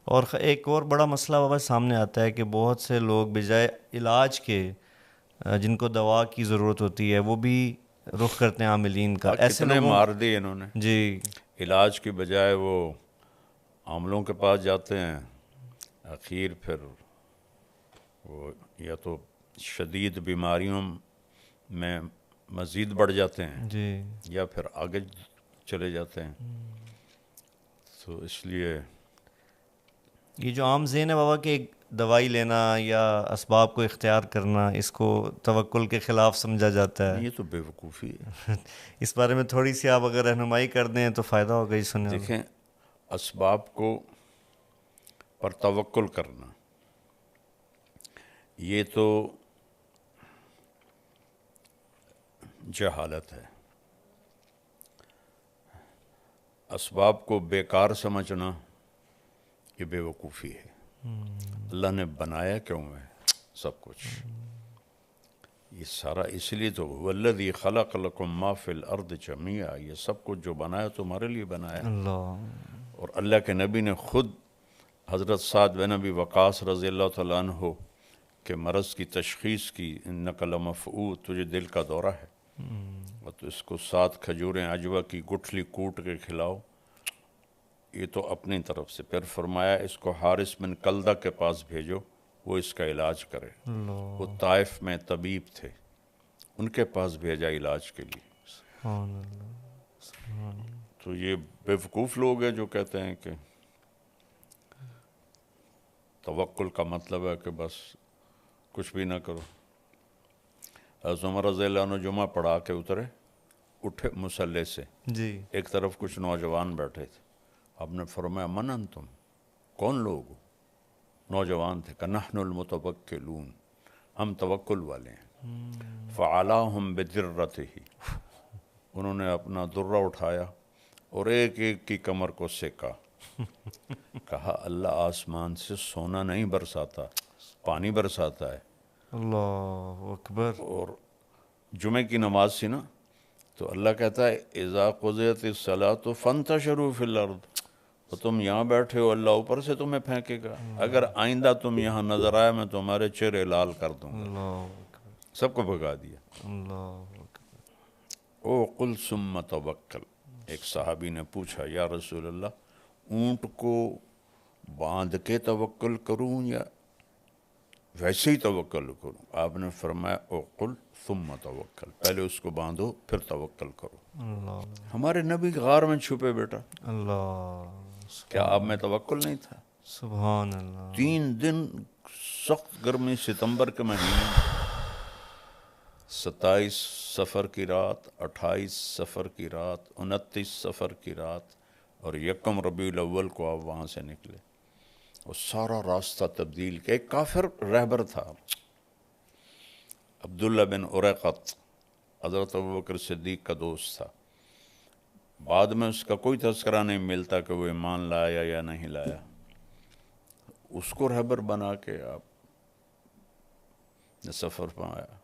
اور ایک اور بڑا مسئلہ بابا سامنے آتا ہے کہ بہت سے لوگ بجائے علاج کے جن کو دوا کی ضرورت ہوتی ہے وہ بھی رخ کرتے ہیں عاملین کا، ایسے کتنے لوگوں. مار دیے انہوں نے، جی. علاج کی بجائے وہ عاملوں کے پاس جاتے ہیں، اخیر پھر وہ یا تو شدید بیماریوں میں مزید بڑھ جاتے ہیں جی. یا پھر آگے چلے جاتے ہیں. تو اس لیے یہ جو عام ذہن ہے بابا کہ دوائی لینا یا اسباب کو اختیار کرنا اس کو توکل کے خلاف سمجھا جاتا ہے. یہ تو بے وقوفی ہے. اس بارے میں تھوڑی سی آپ اگر رہنمائی کر دیں تو فائدہ ہوگا یہ سننے والوں. دیکھیں، اسباب کو پر توکل کرنا یہ تو جہالت ہے. اسباب کو بیکار سمجھنا یہ بے وقوفی ہے. اللہ نے بنایا کیوں ہے سب کچھ؟ یہ سارا اس لیے تو والذی خلق لکم ما فی الارض جمیعا، یہ سب کچھ جو بنایا تمہارے لیے بنایا. اللہ. اور اللہ کے نبی نے خود حضرت سعد بن ابی وقاص رضی اللہ تعالیٰ عنہ کے مرض کی تشخیص کی، انک لمفعود، تجھے دل کا دورہ ہے، اور تو اس کو 7 کھجوریں عجوہ کی گٹھلی کوٹ کے کھلاؤ. یہ تو اپنی طرف سے. پھر فرمایا اس کو حارث بن کلدہ کے پاس بھیجو، وہ اس کا علاج کرے. وہ طائف میں طبیب تھے، ان کے پاس بھیجا علاج کے لیے. سبحان اللہ. سبحان اللہ. تو یہ بے وقوف لوگ ہیں جو کہتے ہیں کہ توکل کا مطلب ہے کہ بس کچھ بھی نہ کرو. حضرت عمر رضی اللہ عنہ جمعہ پڑھا کے اترے، اٹھے مصلی سے، جی. ایک طرف کچھ نوجوان بیٹھے تھے. آپ نے فرمایا من انتم، کون لوگ ہو؟ نوجوان تھے. کہ نحن المتوکلون، ہم توکل والے ہیں. فعلاہم بدرتہ، انہوں نے اپنا درہ اٹھایا اور ایک ایک کی کمر کو سیکا. کہا اللہ آسمان سے سونا نہیں برساتا، پانی برساتا ہے. اللہ اکبر. اور جمعے کی نماز سی نا، تو اللہ کہتا ہے اذا قضیت الصلاۃ فانتشروا فی الارض، تو تم یہاں بیٹھے ہو، اللہ اوپر سے تمہیں پھینکے گا. اگر آئندہ تم یہاں نظر آئے میں تمہارے چہرے لال کر دوں گا. اللہ اکبر. سب کو بھگا دیا. اللہ اکبر. او قل ثم توکل. ایک صحابی نے پوچھا یا رسول اللہ، اونٹ کو باندھ کے توکل کروں یا ویسے ہی توکل کروں؟ آپ نے فرمایا او قل ثم توکل، پہلے اس کو باندھو پھر توکل کرو. اللہ. ہمارے نبی غار میں چھپے بیٹا، اللہ. کیا آپ میں توکل نہیں تھا؟ سبحان اللہ. 3 دن سخت گرمی ستمبر کے مہینے، 27 صفر کی رات، 28 صفر کی رات، 29 صفر کی رات، اور 1 ربیع الاول کو آپ وہاں سے نکلے. اور سارا راستہ تبدیل کیا. ایک کافر رہبر تھا، عبداللہ بن اریقط، حضرت ابوبکر صدیق کا دوست تھا. بعد میں اس کا کوئی تذکرہ نہیں ملتا کہ وہ ایمان لایا یا نہیں لایا. اس کو رہبر بنا کے آپ نے سفر پہ آیا.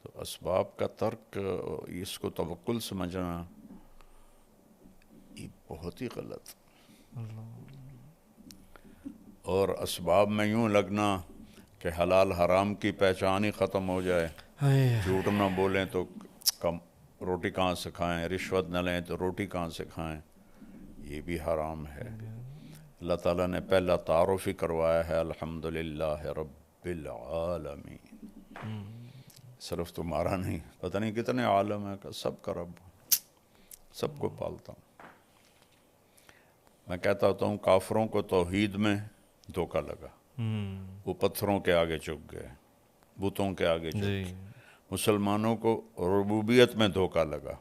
تو اسباب کا ترک، اس کو توکل سمجھنا، یہ بہت ہی غلط. اور اسباب میں یوں لگنا کہ حلال حرام کی پہچان ہی ختم ہو جائے. جھوٹ نہ بولیں تو کم روٹی کہاں سے کھائیں، رشوت نہ لیں تو روٹی کہاں سے کھائیں، یہ بھی حرام ہے. اللہ تعالیٰ نے پہلا تعارف ہی کروایا ہے الحمدللہ رب العالمین. صرف تمہارا نہیں، پتہ نہیں کتنے عالم ہے کہ سب کا رب، سب کو پالتا ہوں. میں کہتا ہوتا ہوں کافروں کو توحید میں دھوکہ لگا، وہ پتھروں کے آگے جھک گئے، بتوں کے آگے جھک جی. گئے. مسلمانوں کو ربوبیت میں دھوکہ لگا،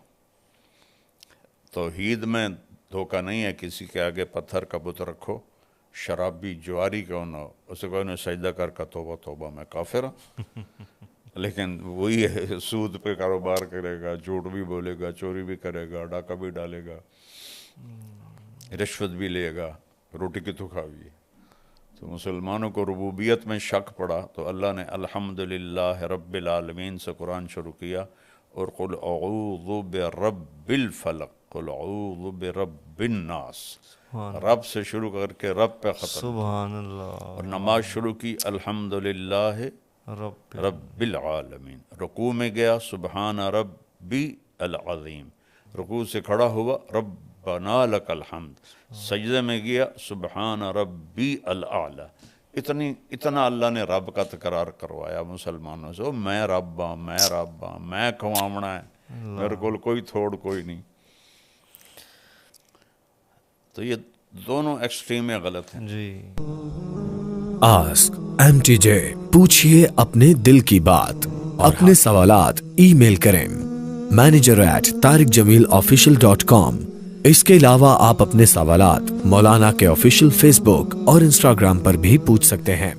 توحید میں دھوکہ نہیں ہے. کسی کے آگے پتھر کا بت رکھو، شرابی جواری کیوں نہ ہو، اسے کوئی نہ سجدہ کر کا توبہ توبہ میں کافر ہوں. لیکن وہی ہے سود پہ کاروبار کرے گا، جھوٹ بھی بولے گا، چوری بھی کرے گا، ڈاکہ بھی ڈالے گا، رشوت بھی لے گا، روٹی کی تو کھاوی. تو مسلمانوں کو ربوبیت میں شک پڑا تو اللہ نے الحمدللہ رب العالمین سے قرآن شروع کیا، اور قل اعوذ برب الفلق، قل اعوذ برب الناس، رب سے شروع کر کے رب پہ ختم، سبحان اللہ، اور نماز شروع کی الحمدللہ رب العالمین، رکوع میں گیا سبحان ربی العظیم، رکوع سے کھڑا ہوا ربنا لک الحمد، سجدے میں گیا سبحان ربی الاعلی۔ اتنا اللہ نے رب کا تکرار کروایا مسلمانوں سے، میں رب ہاں، میں رب ہاں، میں کھوامنا ہے، میرے کو کوئی تھوڑ کوئی نہیں۔ تو یہ دونوں ایکسٹریم غلط ہیں جی۔ آسک MTJ، پوچھئے اپنے دل کی بات، اپنے سوالات ای میل کریں manager@tariqjamilofficial.com۔ اس کے علاوہ آپ اپنے سوالات مولانا کے آفیشیل فیس بک اور انسٹاگرام پر بھی پوچھ سکتے ہیں۔